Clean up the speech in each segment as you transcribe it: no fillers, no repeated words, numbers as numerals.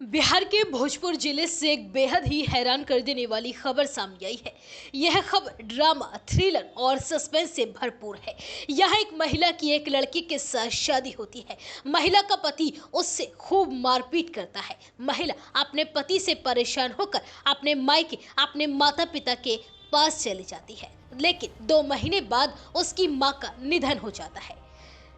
बिहार के भोजपुर जिले से एक बेहद ही हैरान कर देने वाली खबर सामने आई है। यह खबर ड्रामा, थ्रिलर और सस्पेंस से भरपूर है। यहाँ एक महिला की एक लड़के के साथ शादी होती है। महिला का पति उससे खूब मारपीट करता है। महिला अपने पति से परेशान होकर अपने मायके, अपने माता पिता के पास चली जाती है, लेकिन 2 महीने बाद उसकी मां का निधन हो जाता है।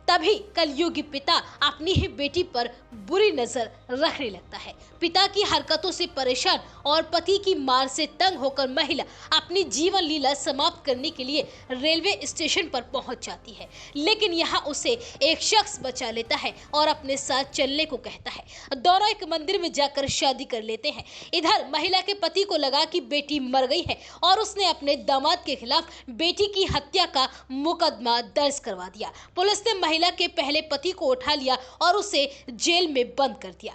तभी कलयुगी पिता अपनी ही बेटी पर बुरी नजर रखने लगता है। पिता की हरकतों से परेशान और पति की मार से तंग होकर महिला अपनी जीवन लीला समाप्त करने के लिए रेलवे स्टेशन पर पहुंच जाती है, लेकिन यहाँ उसे एक शख्स बचा लेता है और अपने साथ चलने को कहता है। दोनों एक मंदिर में जाकर शादी कर लेते हैं। इधर महिला के पति को लगा कि बेटी मर गई है और उसने अपने दामाद के खिलाफ बेटी की हत्या का मुकदमा दर्ज करवा दिया। पुलिस ने महिला के पहले पति को उठा लिया और उसे जेल में बंद कर दिया।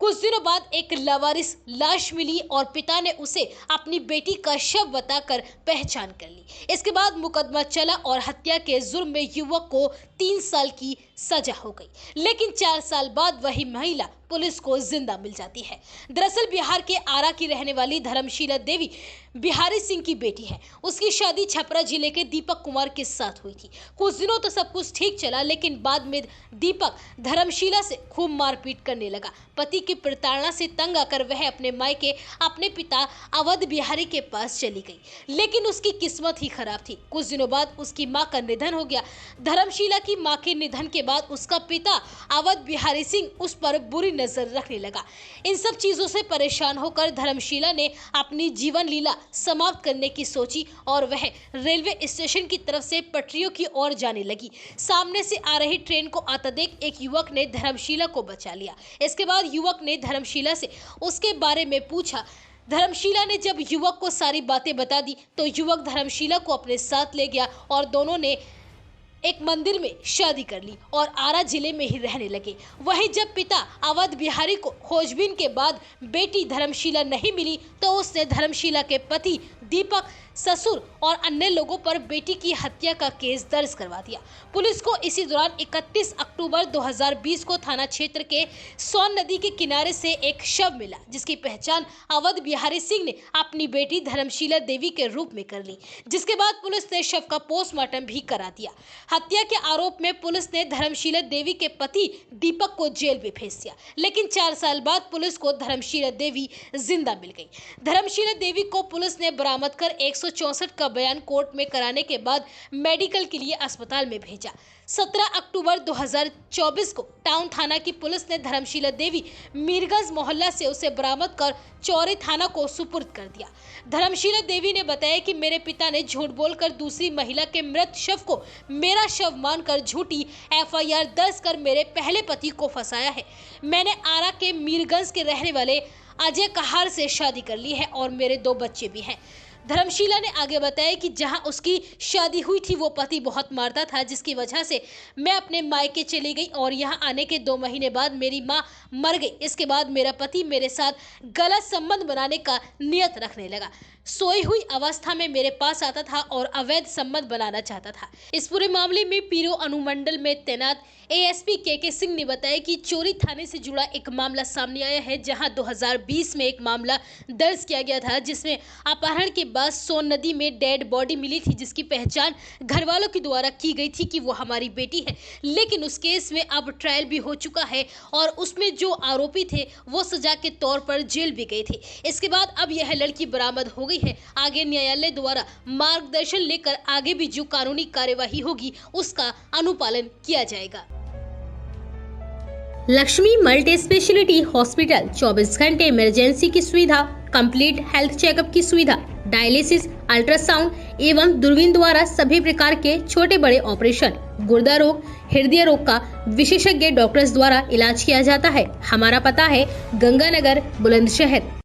कुछ दिनों बाद एक लावारिस लाश मिली और पिता ने उसे अपनी बेटी का शव बताकर पहचान कर ली। इसके बाद मुकदमा चला और हत्या के जुर्म में युवक को 3 साल की सजा हो गई, लेकिन 4 साल बाद वही महिला पुलिस को जिंदा मिल जाती है। दरअसल बिहार के आरा की रहने वाली धर्मशीला देवी बिहारी सिंह की बेटी है। उसकी शादी छपरा जिले के दीपक कुमार के साथ हुई थी। कुछ दिनों तो सब कुछ ठीक चला, लेकिन बाद में दीपक धर्मशीला से खूब मारपीट करने लगा। पति की प्रताड़ना से तंग आकर वह अपने मायके अपने पिता अवध बिहारी के पास चली गई, लेकिन उसकी किस्मत ही खराब थी। कुछ दिनों बाद उसकी मां का निधन हो गया। धर्मशीला की मां के निधन के बाद उसका पिता अवध बिहारी सिंह उस पर बुरी नजर रखने लगा। इन सब चीजों से परेशान होकर धर्मशीला ने अपनी जीवन लीला समाप्त करने की सोची और वह रेलवे स्टेशन की तरफ से पटरियों की ओर जाने लगी। सामने से आ रही ट्रेन को आता देख एक युवक ने धर्मशीला को बचा लिया। इसके बाद युवक ने धर्मशीला से उसके बारे में पूछा। धर्मशीला ने जब युवक को सारी बातें बता दी तो युवक धर्मशीला को अपने साथ ले गया और दोनों ने एक मंदिर में शादी कर ली और आरा जिले में ही रहने लगे। वहीं जब पिता अवध बिहारी को खोजबीन के बाद बेटी धर्मशीला नहीं मिली तो उसने धर्मशीला के पति दीपक, ससुर और अन्य लोगों पर बेटी की हत्या का केस दर्ज करवा दिया। पुलिस को इसी दौरान 31 अक्टूबर 2020 को थाना क्षेत्र के सोन नदी के किनारे से एक शव मिला, जिसकी पहचान अवध बिहारी सिंह ने अपनी बेटी धर्मशीला देवी के रूप में कर ली, जिसके बाद पुलिस ने शव का पोस्टमार्टम भी करा दिया। हत्या के आरोप में पुलिस ने धर्मशीला देवी के पति दीपक को जेल में भेज दिया, लेकिन 4 साल बाद पुलिस को धर्मशीला देवी जिंदा मिल गई। धर्मशीला देवी को पुलिस ने बरामद कर 164 का बयान कोर्ट में कराने के बाद मेडिकल के लिए अस्पताल में भेजा। 17 अक्टूबर 2024 को टाउन थाना की पुलिस ने धर्मशीला देवी मीरगंज मोहल्ला से उसे बरामद कर चौरी थाना को सुपुर्द कर दिया। धर्मशीला देवी ने बताया कि मेरे पिता ने झूठ बोलकर दूसरी महिला के मृत शव को मेरा शव मानकर झूठी FIR दर्ज कर मेरे पहले पति को फंसाया है। मैंने आरा के मीरगंज के रहने वाले अजय कहार से शादी कर ली है और मेरे 2 बच्चे भी हैं। धर्मशीला ने आगे बताया कि जहां उसकी शादी हुई थी वो पति बहुत मारता था, जिसकी वजह से मैं अपने मायके चली गई और यहां आने के 2 महीने बाद मेरी मां मर गई। इसके बाद मेरा पति मेरे साथ गलत संबंध बनाने का नियत रखने लगा। सोई हुई अवस्था में मेरे पास आता था और अवैध संबंध बनाना चाहता था। इस पूरे मामले में पीरो अनुमंडल में तैनात ASP KK सिंह ने बताया कि चोरी थाने से जुड़ा एक मामला सामने आया है, जहां 2020 में एक मामला दर्ज किया गया था, जिसमें अपहरण के बाद सोन नदी में डेड बॉडी मिली थी, जिसकी पहचान घर वालों के द्वारा की गई थी कि वो हमारी बेटी है। लेकिन उस केस में अब ट्रायल भी हो चुका है और उसमें जो आरोपी थे वो सजा के तौर पर जेल भी गए थे। इसके बाद अब यह लड़की बरामद हो गई है। आगे न्यायालय द्वारा मार्गदर्शन लेकर आगे भी जो कानूनी कार्यवाही होगी उसका अनुपालन किया जाएगा। लक्ष्मी मल्टी स्पेशलिटी हॉस्पिटल 24 घंटे इमरजेंसी की सुविधा, कंप्लीट हेल्थ चेकअप की सुविधा, डायलिसिस, अल्ट्रासाउंड एवं दूरबीन द्वारा सभी प्रकार के छोटे बड़े ऑपरेशन, गुर्दा रोग, हृदय रोग का विशेषज्ञ डॉक्टर्स द्वारा इलाज किया जाता है। हमारा पता है गंगानगर, बुलंदशहर।